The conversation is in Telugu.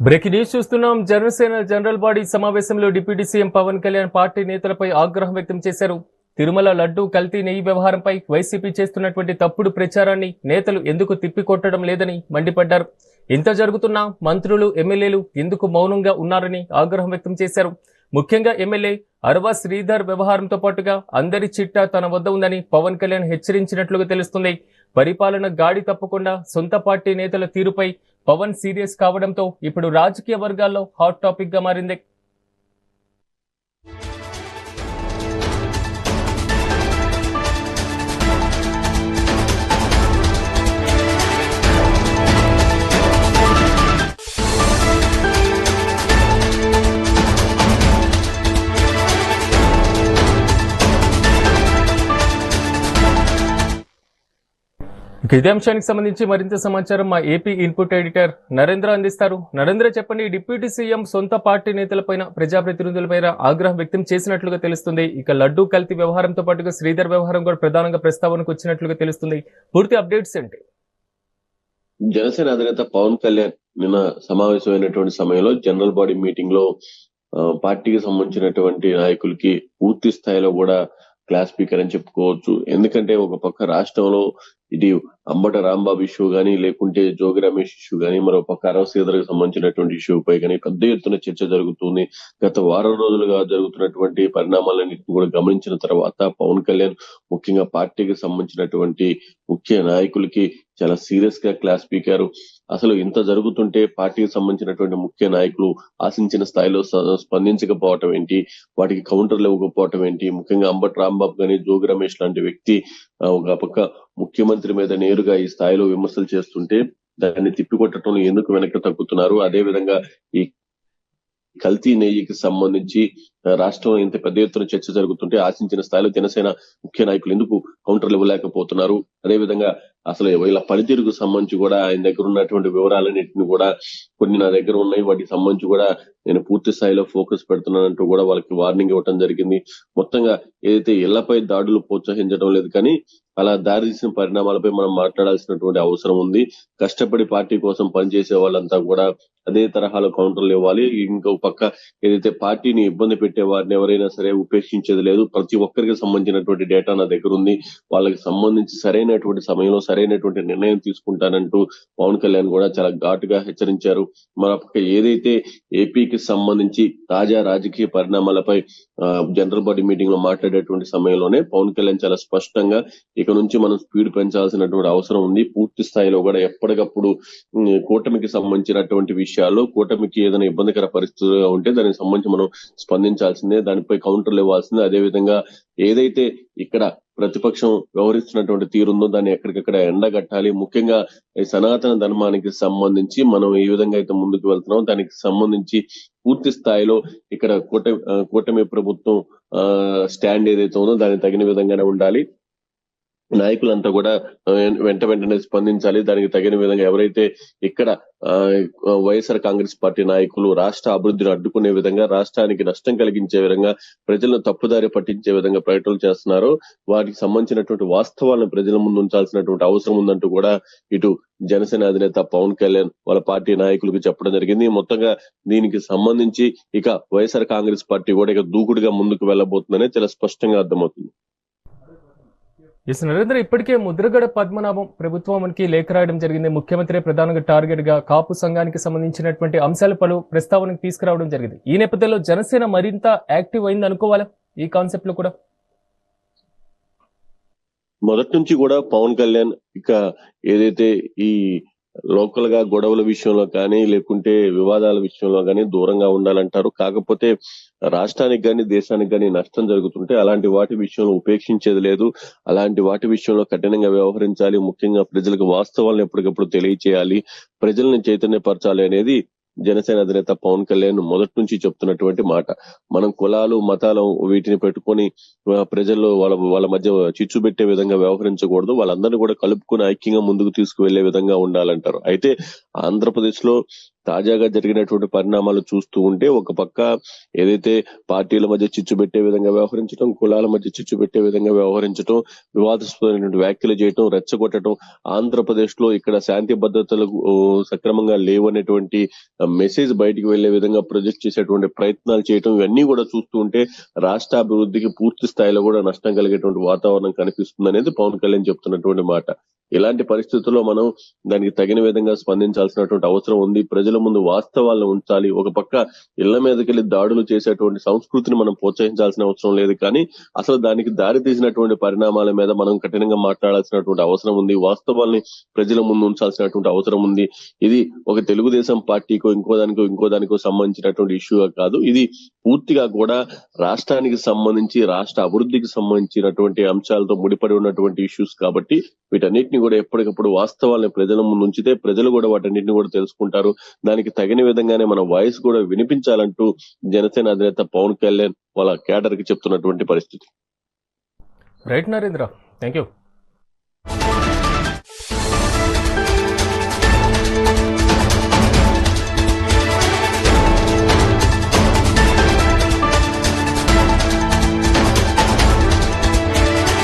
బ్రేకింగ్ న్యూస్ చూస్తున్నాం. జనసేన జనరల్ బాడీ సమావేశంలో deputy CM Pawan Kalyan party నేతలపై ఆగ్రహం వ్యక్తం చేశారు. తిరుమల లడ్డూ కల్తీ నెయ్యి వ్యవహారంపై వైసీపీ చేస్తున్నటువంటి తప్పుడు ప్రచారాన్ని నేతలు ఎందుకు తిప్పికొట్టడం లేదని మండిపడ్డారు. ఇంత జరుగుతున్నా మంత్రులు, ఎమ్మెల్యేలు ఎందుకు మౌనంగా ఉన్నారని ఆగ్రహం వ్యక్తం చేశారు. ముఖ్యంగా ఎమ్మెల్యే అరవ శ్రీధర్ వ్యవహారంతో పాటుగా అందరి చిట్టా తన వద్ద ఉందని పవన్ కళ్యాణ్ హెచ్చరించినట్లుగా తెలుస్తుంది. పరిపాలన గాడి తప్పకుండా సొంత పార్టీ నేతల తీరుపై పవన్ సీరియస్ కావడంతో ఇప్పుడు రాజకీయ వర్గాల్లో హాట్ టాపిక్ గా మారింది. ఇదే అంశానికి సంబంధించి మరింత సమాచారం మా ఏపీ ఇన్పుట్ ఎడిటర్ నరేంద్ర అందిస్తారు. నరేంద్ర, చెప్పండి. డిప్యూటీ సీఎం సొంత పార్టీ నేతలపైన, ప్రజాప్రతినిధులపైన ఆగ్రహం వ్యక్తం చేసినట్లుగా తెలుస్తుంది. ఇక లడ్డూ కల్తీ వ్యవహారంతో పాటుగా శ్రీధర్ వ్యవహారం కూడా ప్రధానంగా ప్రస్తావనకు వచ్చినట్లుగా తెలుస్తుంది. పూర్తి అప్డేట్స్ ఏంటి? జనసేన అధినేత పవన్ కళ్యాణ్ నిన్న సమావేశమైనటువంటి సమయంలో జనరల్ బాడీ మీటింగ్ లో పార్టీకి సంబంధించినటువంటి నాయకులకి పూర్తి స్థాయిలో కూడా క్లాస్ స్పీకర్ అని చెప్పుకోవచ్చు. ఎందుకంటే ఒక పక్క రాష్ట్రంలో ఇది అంబట రాంబాబు ఇష్యూ గానీ, లేకుంటే జోగి రమేష్ ఇష్యూ గానీ, మరో పక్క అరవ శ్రీధర్కి సంబంధించినటువంటి ఇష్యూ పై కానీ పెద్ద ఎత్తున చర్చ జరుగుతుంది. గత వారం రోజులుగా జరుగుతున్నటువంటి పరిణామాలన్నింటినీ కూడా గమనించిన తర్వాత పవన్ కళ్యాణ్ ముఖ్యంగా పార్టీకి సంబంధించినటువంటి ముఖ్య నాయకులకి చాలా సీరియస్ గా క్లాస్ స్పీకర్. అసలు ఇంత జరుగుతుంటే పార్టీకి సంబంధించినటువంటి ముఖ్య నాయకులు ఆశించిన స్థాయిలో స్పందించకపోవటం ఏంటి, వాటికి కౌంటర్లు ఇవ్వకపోవటం ఏంటి, ముఖ్యంగా అంబట్ రాంబాబు గానీ, జోగి రమేష్ లాంటి వ్యక్తి ఒక పక్క ముఖ్యమంత్రి మీద నేరుగా ఈ స్థాయిలో విమర్శలు చేస్తుంటే దాన్ని తిప్పికొట్టడంలో ఎందుకు వెనక్కి తగ్గుతున్నారు? అదే విధంగా ఈ కల్తీ నెయ్యికి సంబంధించి రాష్ట్రంలో ఇంత పెద్ద ఎత్తున చర్చ జరుగుతుంటే ఆశించిన స్థాయిలో జనసేన ముఖ్య నాయకులు ఎందుకు కౌంటర్లు ఇవ్వలేకపోతున్నారు? అదేవిధంగా అసలు వీళ్ళ పనితీరుకు సంబంధించి కూడా ఆయన దగ్గర ఉన్నటువంటి వివరాలన్నింటినీ కూడా కొన్ని నా దగ్గర ఉన్నాయి, వాటికి సంబంధించి కూడా నేను పూర్తి స్థాయిలో ఫోకస్ పెడుతున్నానంటూ కూడా వాళ్ళకి వార్నింగ్ ఇవ్వడం జరిగింది. మొత్తంగా ఏదైతే ఇళ్లపై దాడులు ప్రోత్సహించడం లేదు, కానీ అలా దారితీసిన పరిణామాలపై మనం మాట్లాడాల్సినటువంటి అవసరం ఉంది. కష్టపడి పార్టీ కోసం పనిచేసే వాళ్ళంతా కూడా అదే తరహాలో కౌంటర్లు ఇవ్వాలి. ఇంకో పక్క ఏదైతే పార్టీని ఇబ్బంది పెట్టే వారిని ఎవరైనా సరే ఉపేక్షించేది లేదు. ప్రతి ఒక్కరికి సంబంధించినటువంటి డేటా నా దగ్గర ఉంది. వాళ్ళకి సంబంధించి సరైనటువంటి సమయంలో సరైనటువంటి నిర్ణయం తీసుకుంటానంటూ పవన్ కళ్యాణ్ కూడా చాలా ఘాటుగా హెచ్చరించారు. మరొక ఏదైతే ఏపీకి సంబంధించి తాజా రాజకీయ పరిణామాలపై జనరల్ బాడీ మీటింగ్ లో మాట్లాడేటువంటి సమయంలోనే పవన్ కళ్యాణ్ చాలా స్పష్టంగా ఇక నుంచి మనం స్పీడ్ పెంచాల్సినటువంటి అవసరం ఉంది. పూర్తి స్థాయిలో కూడా ఎప్పటికప్పుడు కూటమికి సంబంధించినటువంటి విషయాల్లో కూటమికి ఏదైనా ఇబ్బందికర పరిస్థితులుగా ఉంటే దానికి సంబంధించి మనం స్పందించాల్సిందే, దానిపై కౌంటర్లు ఇవ్వాల్సిందే. అదేవిధంగా ఏదైతే ఇక్కడ ప్రతిపక్షం వ్యవహరిస్తున్నటువంటి తీరుందో దాన్ని ఎక్కడికక్కడ ఎండగట్టాలి. ముఖ్యంగా ఈ సనాతన ధర్మానికి సంబంధించి మనం ఏ విధంగా అయితే ముందుకు వెళ్తున్నాం దానికి సంబంధించి పూర్తి స్థాయిలో ఇక్కడ కూటమి ప్రభుత్వం స్టాండ్ ఏదైతే ఉందో దానికి తగిన విధంగానే ఉండాలి. నాయకులంతా కూడా వెంటనే స్పందించాలి. దానికి తగిన విధంగా ఎవరైతే ఇక్కడ వైఎస్ఆర్ కాంగ్రెస్ పార్టీ నాయకులు రాష్ట్ర అభివృద్ధిని అడ్డుకునే విధంగా, రాష్ట్రానికి నష్టం కలిగించే విధంగా, ప్రజలను తప్పుదారి పట్టించే విధంగా ప్రకటనలు చేస్తున్నారో వాటికి సంబంధించినటువంటి వాస్తవాలను ప్రజల ముందు ఉంచాల్సినటువంటి అవసరం ఉందంటూ కూడా ఇటు జనసేన అధినేత పవన్ కళ్యాణ్ వాళ్ళ పార్టీ నాయకులకు చెప్పడం జరిగింది. మొత్తంగా దీనికి సంబంధించి ఇక వైఎస్ఆర్ కాంగ్రెస్ పార్టీ కూడా ఇక దూకుడుగా ముందుకు వెళ్లబోతుందనే చాలా స్పష్టంగా అర్థమవుతుంది. నరేంద్ర, ఇప్పటికే ముద్రగడ పద్మనాభం ప్రభుత్వానికి లేఖ రాయడం జరిగింది. ముఖ్యమంత్రి ప్రధానంగా టార్గెట్ గా కాపు సంఘానికి సంబంధించినటువంటి అంశాలు పలు ప్రస్తావనకు తీసుకురావడం జరిగింది. ఈ నేపథ్యంలో జనసేన మరింత యాక్టివ్ అయింది అనుకోవాలా ఈ కాన్సెప్ట్ లో కూడా? మొదటి నుంచి కూడా పవన్ కళ్యాణ్ ఇక ఏదైతే ఈ లోకల్ గా గొడవల విషయంలో కానీ లేకుంటే వివాదాల విషయంలో కానీ దూరంగా ఉండాలంటారు. కాకపోతే రాష్ట్రానికి కానీ దేశానికి కానీ నష్టం జరుగుతుంటే అలాంటి వాటి విషయంలో ఉపేక్షించేది లేదు. అలాంటి వాటి విషయంలో కఠినంగా వ్యవహరించాలి. ముఖ్యంగా ప్రజలకు వాస్తవాలను ఎప్పటికప్పుడు తెలియచేయాలి, ప్రజల్ని చైతన్యపరచాలి అనేది జనసేన అధినేత పవన్ కళ్యాణ్ మొదటి నుంచి చెప్తున్నటువంటి మాట. మనం కులాలు మతాలు వీటిని పెట్టుకొని ప్రజల్లో వాళ్ళ మధ్య చిచ్చు పెట్టే విధంగా వ్యవహరించకూడదు. వాళ్ళందరినీ కూడా కలుపుకొని ఐక్యంగా ముందుకు తీసుకువెళ్లే విధంగా ఉండాలంటారు. అయితే ఆంధ్రప్రదేశ్ లో తాజాగా జరిగినటువంటి పరిణామాలు చూస్తూ ఉంటే ఒక పక్క ఏదైతే పార్టీల మధ్య చిచ్చు పెట్టే విధంగా వ్యవహరించడం, కులాల మధ్య చిచ్చు పెట్టే విధంగా వ్యవహరించడం, వివాదాస్పదమైనటువంటి వ్యాఖ్యలు చేయటం, రెచ్చగొట్టడం, ఆంధ్రప్రదేశ్ లో ఇక్కడ శాంతి భద్రతలు సక్రమంగా లేవనేటువంటి మెసేజ్ బయటికి వెళ్లే విధంగా ప్రొజెక్ట్ చేసేటువంటి ప్రయత్నాలు చేయటం, ఇవన్నీ కూడా చూస్తూ ఉంటే రాష్ట్ర అభివృద్ధికి పూర్తి స్థాయిలో కూడా నష్టం కలిగేటువంటి వాతావరణం కనిపిస్తుంది అనేది పవన్ కళ్యాణ్ చెప్తున్నటువంటి మాట. ఇలాంటి పరిస్థితుల్లో మనం దానికి తగిన విధంగా స్పందించాల్సినటువంటి అవసరం ఉంది. ప్రజల ముందు వాస్తవాలను ఉంచాలి. ఒక పక్క ఇళ్ల మీదకెళ్లి దాడులు చేసేటువంటి సంస్కృతిని మనం ప్రోత్సహించాల్సిన అవసరం లేదు, కానీ అసలు దానికి దారి తీసినటువంటి పరిణామాల మీద మనం కఠినంగా మాట్లాడాల్సినటువంటి అవసరం ఉంది. వాస్తవాల్ని ప్రజల ముందు ఉంచాల్సినటువంటి అవసరం ఉంది. ఇది ఒక తెలుగుదేశం పార్టీకో ఇంకో దానికో సంబంధించినటువంటి ఇష్యూ కాదు. ఇది పూర్తిగా కూడా రాష్ట్రానికి సంబంధించి, రాష్ట్ర అభివృద్ధికి సంబంధించినటువంటి అంశాలతో ముడిపడి ఉన్నటువంటి ఇష్యూస్ కాబట్టి వీటన్నిటిని కూడా ఎప్పటికప్పుడు వాస్తవాలను ప్రజల ముందు ఉంచితే ప్రజలు కూడా వాటన్నిటిని కూడా తెలుసుకుంటారు. దానికి తగిన విధంగానే మన వాయిస్ కూడా వినిపించాలంటూ జనసేన అధినేత పవన్ కళ్యాణ్ వాళ్ళ కేడర్ కి చెప్తున్నటువంటి పరిస్థితి. Right Narendra, thank you.